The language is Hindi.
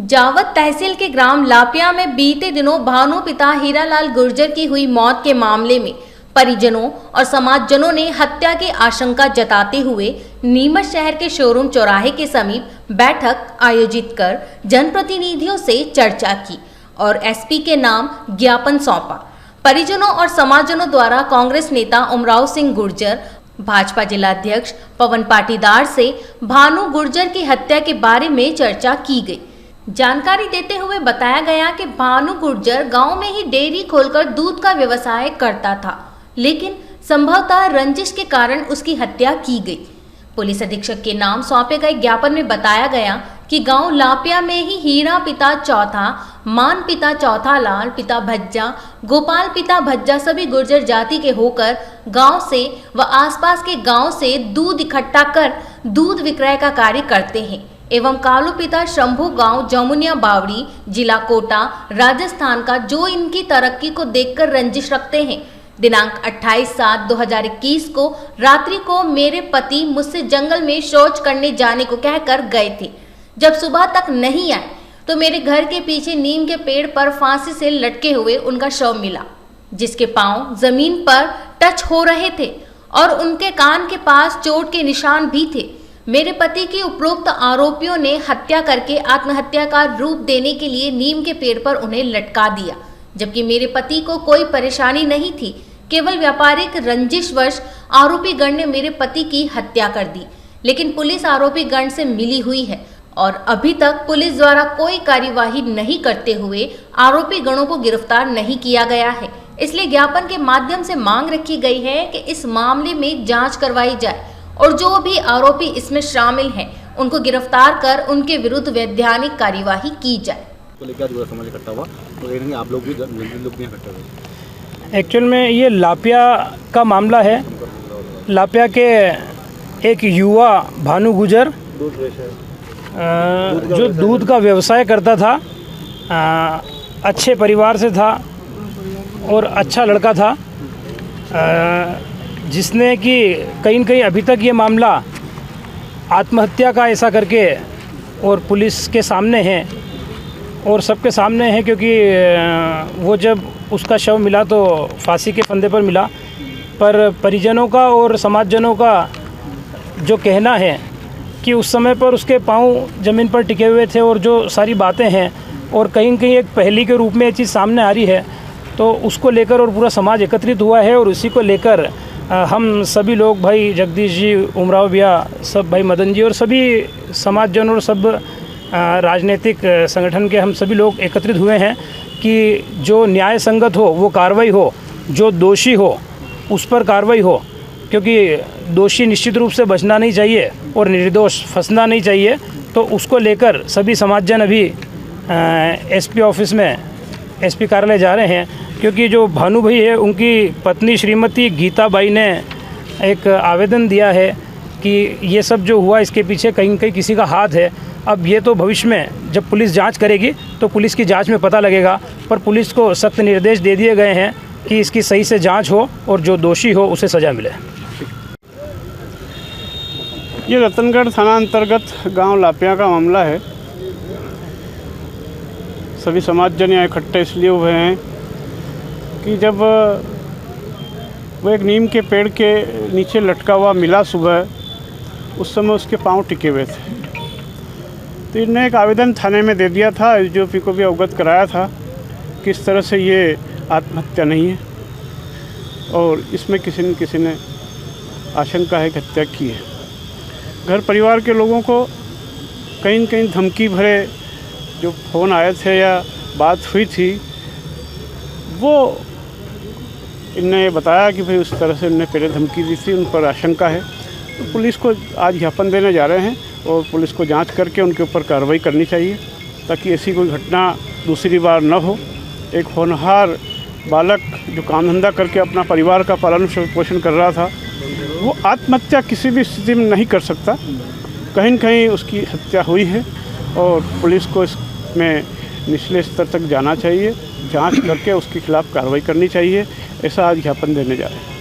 जावद तहसील के ग्राम लापिया में बीते दिनों भानु पिता हीरालाल गुर्जर की हुई मौत के मामले में परिजनों और समाजजनों ने हत्या की आशंका जताते हुए नीमच शहर के शोरूम चौराहे के समीप बैठक आयोजित कर जनप्रतिनिधियों से चर्चा की और एसपी के नाम ज्ञापन सौंपा। परिजनों और समाजजनों द्वारा कांग्रेस नेता उमराव सिंह गुर्जर, भाजपा जिला अध्यक्ष पवन पाटीदार से भानु गुर्जर की हत्या के बारे में चर्चा की गई। जानकारी देते हुए बताया गया कि भानु गुर्जर गांव में ही डेयरी खोलकर दूध का व्यवसाय करता था, लेकिन संभवतः रंजिश के कारण उसकी हत्या की गई। पुलिस अधीक्षक के नाम सौंपे गए ज्ञापन में बताया गया कि गांव लापिया में ही हीरा पिता चौथा, मान पिता चौथा लाल, पिता भज्जा, गोपाल पिता भज्जा सभी गुर्जर जाति के होकर गांव से व आसपास के गांव से दूध इकट्ठा कर दूध विक्रय का कार्य करते हैं एवं कालू पिता शंभू गांव जमुनिया बावड़ी, जिला कोटा, राजस्थान का, जो इनकी तरक्की को देखकर रंजिश रखते हैं। दिनांक 28/7/2021 को रात्रि को मेरे पति मुझसे जंगल में शौच करने जाने को कहकर गए थे। जब सुबह तक नहीं आए तो मेरे घर के पीछे नीम के पेड़ पर फांसी से लटके हुए उनका शव मिला, जिसके पांव जमीन पर टच हो रहे थे और उनके कान के पास चोट के निशान भी थे। मेरे पति की उपरोक्त आरोपियों ने हत्या करके आत्महत्या का रूप देने के लिए नीम के पेड़ पर उन्हें लटका दिया, जबकि मेरे पति को कोई परेशानी नहीं थी। केवल व्यापारिक रंजिशवश आरोपी गण ने मेरे पति की हत्या कर दी, लेकिन पुलिस आरोपी गण से मिली हुई है और अभी तक पुलिस द्वारा कोई कार्यवाही नहीं करते हुए आरोपी गणों को गिरफ्तार नहीं किया गया है। इसलिए ज्ञापन के माध्यम से मांग रखी गई है कि इस मामले में जांच करवाई जाए और जो भी आरोपी इसमें शामिल हैं उनको गिरफ्तार कर उनके विरुद्ध वैधानिक कार्यवाही की जाए। आप लोग भी इकट्ठा हुए। एक्चुअल में ये लापिया का मामला है। लापिया के एक युवा भानु गुर्जर जो दूध का व्यवसाय करता था, अच्छे परिवार से था और अच्छा लड़का था, जिसने कि कहीं न कहीं अभी तक ये मामला आत्महत्या का ऐसा करके और पुलिस के सामने है और सबके सामने है, क्योंकि वो जब उसका शव मिला तो फांसी के फंदे पर मिला। पर परिजनों का और समाजजनों का जो कहना है कि उस समय पर उसके पांव ज़मीन पर टिके हुए थे और जो सारी बातें हैं और कहीं न कहीं एक पहेली के रूप में ये चीज़ सामने आ रही है, तो उसको लेकर और पूरा समाज एकत्रित हुआ है और उसी को लेकर हम सभी लोग, भाई जगदीश जी, उमराव भैया, सब भाई मदन जी और सभी समाजजन और सब राजनीतिक संगठन के हम सभी लोग एकत्रित हुए हैं कि जो न्याय संगत हो वो कार्रवाई हो, जो दोषी हो उस पर कार्रवाई हो, क्योंकि दोषी निश्चित रूप से बचना नहीं चाहिए और निर्दोष फंसना नहीं चाहिए। तो उसको लेकर सभी समाजजन अभी एसपी ऑफिस में, एसपी कार्यालय जा रहे हैं, क्योंकि जो भानु भाई है उनकी पत्नी श्रीमती गीता बाई ने एक आवेदन दिया है कि ये सब जो हुआ इसके पीछे कहीं न कहीं किसी का हाथ है। अब ये तो भविष्य में जब पुलिस जांच करेगी तो पुलिस की जांच में पता लगेगा, पर पुलिस को सख्त निर्देश दे दिए गए हैं कि इसकी सही से जांच हो और जो दोषी हो उसे सज़ा मिले। ये रतनगढ़ थाना अंतर्गत गांव लापिया का मामला है। सभी समाजजन यहाँ इकट्ठे इसलिए हुए हैं कि जब वो एक नीम के पेड़ के नीचे लटका हुआ मिला सुबह, उस समय उसके पांव टिके हुए थे। तो इन्होंने एक आवेदन थाने में दे दिया था, एसडीओपी को भी अवगत कराया था कि इस तरह से ये आत्महत्या नहीं है और इसमें किसी न किसी ने आशंका है कि हत्या की है। घर परिवार के लोगों को कहीं न कहीं धमकी भरे जो फ़ोन आए थे या बात हुई थी, वो इनने बताया कि भाई उस तरह से उन्होंने पहले धमकी दी थी, उन पर आशंका है। तो पुलिस को आज ज्ञापन देने जा रहे हैं और पुलिस को जांच करके उनके ऊपर कार्रवाई करनी चाहिए ताकि ऐसी कोई घटना दूसरी बार न हो। एक होनहार बालक जो काम धंधा करके अपना परिवार का पालन पोषण कर रहा था, वो आत्महत्या किसी भी स्थिति में नहीं कर सकता। कहीं न कहीं उसकी हत्या हुई है और पुलिस को इसमें निचले स्तर तक जाना चाहिए, जांच करके उसके खिलाफ़ कार्रवाई करनी चाहिए। ऐसा आज ज्ञापन देने जा रहे हैं।